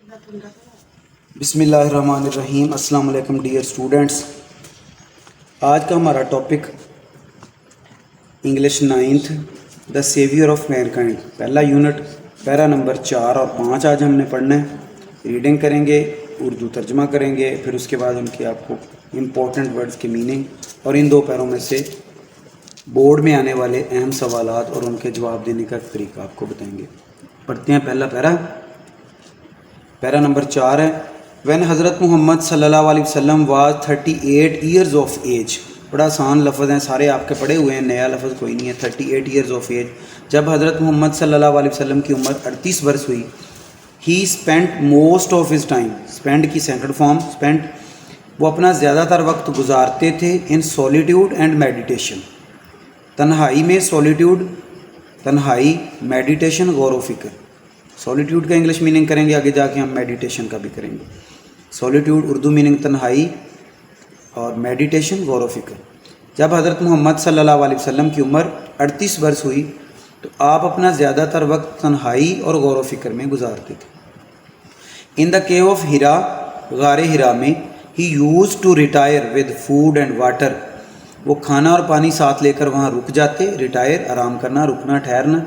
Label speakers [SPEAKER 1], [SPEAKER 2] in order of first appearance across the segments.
[SPEAKER 1] بسم اللہ الرحمن الرحیم. السلام علیکم ڈیئر اسٹوڈنٹس. آج کا ہمارا topic English 9th the saviour of mankind. پہلا یونٹ پیرا نمبر 4 اور 5 آج ہم نے پڑھنا ہے. ریڈنگ کریں گے, اردو ترجمہ کریں گے, پھر اس کے بعد ان کے آپ کو امپورٹنٹ ورڈز کے میننگ اور ان دو پیروں میں سے بورڈ میں آنے والے اہم سوالات اور ان کے جواب دینے کا طریقہ آپ کو بتائیں گے. پڑھتے ہیں پہلا پیرا نمبر 4 ہے. وین حضرت محمد صلی اللہ علیہ وسلم واز 38 ایئرز آف ایج. بڑا آسان لفظ ہیں, سارے آپ کے پڑھے ہوئے ہیں, نیا لفظ کوئی نہیں ہے. 38 ایئرز آف ایج, جب حضرت محمد صلی اللہ علیہ وسلم کی عمر 38 برس ہوئی. He spend most of his time, spend the second form spend, وہ اپنا زیادہ تر وقت گزارتے تھے ان سولیٹیوڈ اینڈ میڈیٹیشن, تنہائی میں. سولیٹیوڈ تنہائی, میڈیٹیشن غور و فکر. سولیٹیوڈ کا انگلش میننگ کریں گے, آگے جا کے ہم میڈیٹیشن کا بھی کریں گے. سولیٹیوڈ اردو میننگ تنہائی اور میڈیٹیشن غور و فکر. جب حضرت محمد صلی اللہ علیہ وسلم کی عمر 38 برس ہوئی تو آپ اپنا زیادہ تر وقت تنہائی اور غور و فکر میں گزارتے تھے. ان دا کیو آف ہیرا, غار ہیرا میں. He used to retire with food and water, وہ کھانا اور پانی ساتھ لے کر وہاں رک جاتے. ریٹائر آرام کرنا, رکنا, ٹھہرنا.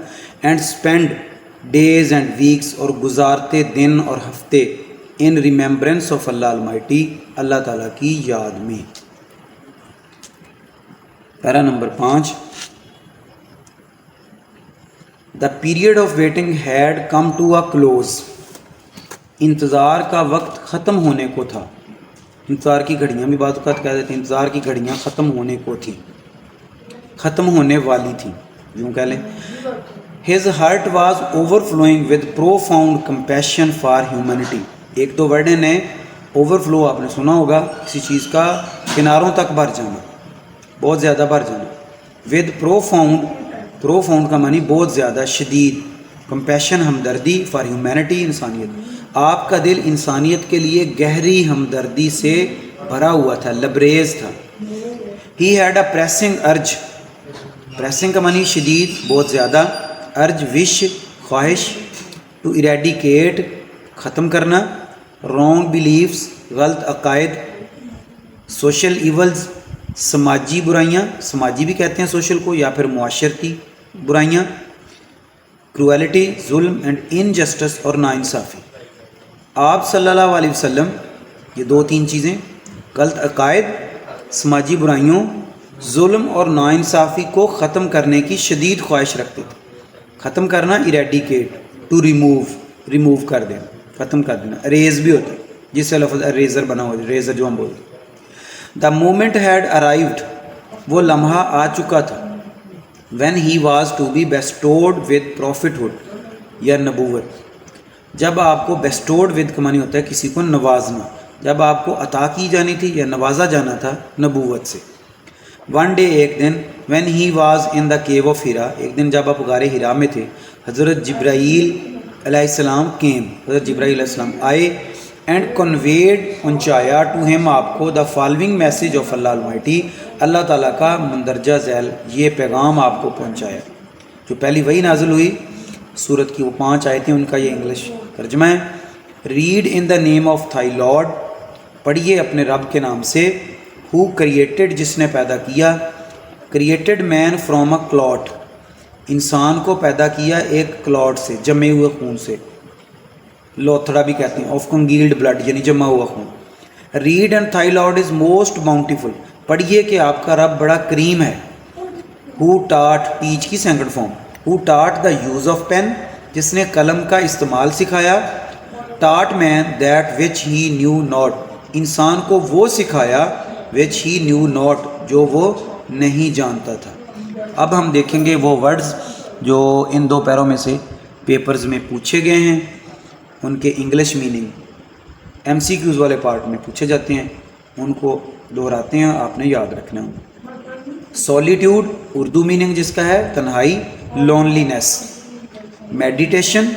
[SPEAKER 1] And spend days and weeks, اور گزارتے دن اور ہفتے. In remembrance of Allah almighty, اللہ تعالیٰ کی یاد میں. پیرا نمبر 5. The period of waiting had come to a close. انتظار کا وقت ختم ہونے کو تھا. انتظار کی گھڑیاں بھی بعض اوقات کہہ دیتے ہیں, انتظار کی گھڑیاں ختم ہونے کو تھیں, ختم ہونے والی تھیں, یوں کہہ لیں. His heart was over flowing with profound compassion for humanity. ایک دو ورڈ ہیں, اوور فلو آپ نے سنا ہوگا, کسی چیز کا کناروں تک بھر جانا, بہت زیادہ بھر جانا. ود پروفاؤنڈ, پروفاؤنڈ کا معنی بہت زیادہ, شدید. کمپیشن ہمدردی, فار ہیومینٹی انسانیت. آپ کا دل انسانیت کے لیے گہری ہمدردی سے بھرا ہوا تھا, لبریز تھا. He had a pressing urge, pressing کا معنی شدید, بہت زیادہ. ارج وش, خواہش. ٹو ایریڈیکیٹ, ختم کرنا. رانگ بلیفس, غلط عقائد. سوشل ایولز, سماجی برائیاں, سماجی بھی کہتے ہیں سوشل کو, یا پھر معاشرتی برائیاں. کرویلٹی, ظلم. اینڈ انجسٹس, اور ناانصافی. آپ صلی اللہ علیہ وسلم یہ 2-3 چیزیں, غلط عقائد, سماجی برائیوں, ظلم اور ناانصافی کو ختم کرنے کی شدید خواہش رکھتے تھے. ختم کرنا ایریڈیکیٹ, ٹو ریموو, ریموو کر دینا, ختم کر دینا. اریز بھی ہوتا ہے, جس سے لفظ اریزر بنا ہوا ہے, ریزر جو ہم بولتے ہیں. دا مومنٹ ہیڈ ارائیوڈ, وہ لمحہ آ چکا تھا. When he was to be bestowed with prophethood, یا نبوت. جب آپ کو بیسٹوڈ ود کا معنی ہوتا ہے کسی کو نوازنا, جب آپ کو عطا کی جانی تھی یا نوازا جانا تھا نبوت سے. ون ڈے, ایک دن. When he was in the cave of Hira, ایک دن جب آپ غار ہیرا میں تھے. حضرت جبرائیل علیہ السلام کیم, حضرت جبرائیل علیہ السلام آئے. اینڈ کنویڈ, پہنچایا. ٹو ہیم, آپ کو. The following message of Allah almighty, اللہ تعالیٰ کا مندرجہ ذیل یہ پیغام آپ کو پہنچایا. جو پہلی وحی نازل ہوئی سورت کی وہ 5 آیتیں, ان کا یہ انگلش ترجمہ ہے. Read in the name of thy lord, پڑھیے اپنے رب کے نام سے. ہو کریٹڈ, جس نے پیدا کیا. Created man from a client, انسان کو پیدا کیا ایک کلاٹ سے, جمے ہوئے خون سے. لوتھڑا بھی کہتے ہیں, آف کنگیلڈ بلڈ, یعنی جمع ہوا خون. Read and thy lord is most bountiful, پڑھیے کہ آپ کا رب بڑا کریم ہے. Who taught, teach the second form. Who taught the use of pen, جس نے قلم کا استعمال سکھایا. Taught man that which he knew not, انسان کو وہ سکھایا وچ ہی نیو ناٹ, جو وہ نہیں جانتا تھا. اب ہم دیکھیں گے وہ ورڈز جو ان 2 پیروں میں سے پیپرز میں پوچھے گئے ہیں, ان کے انگلش میننگ MCQs والے پارٹ میں پوچھے جاتے ہیں, ان کو دہراتے ہیں, آپ نے یاد رکھنا ہے. سولیٹیوڈ, اردو میننگ جس کا ہے تنہائی, لونلینس. میڈیٹیشن,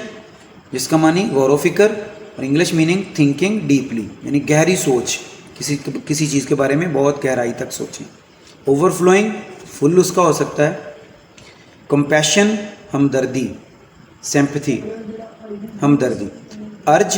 [SPEAKER 1] جس کا معنی غور و فکر, اور انگلش میننگ تھنکنگ ڈیپلی, یعنی گہری سوچ, کسی چیز کے بارے میں بہت گہرائی تک سوچیں. اوور فلوئنگ, فل اس کا ہو سکتا ہے. کمپیشن, ہمدردی, سیمپتھی, ہمدردی. ارج,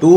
[SPEAKER 1] 2,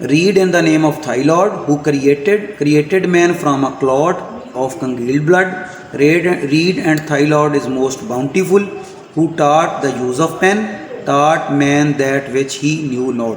[SPEAKER 1] Read in the name of Thy Lord who created man from a clot of congealed blood. Read and Thy Lord is most bountiful who taught the use of pen, taught man that which he knew not.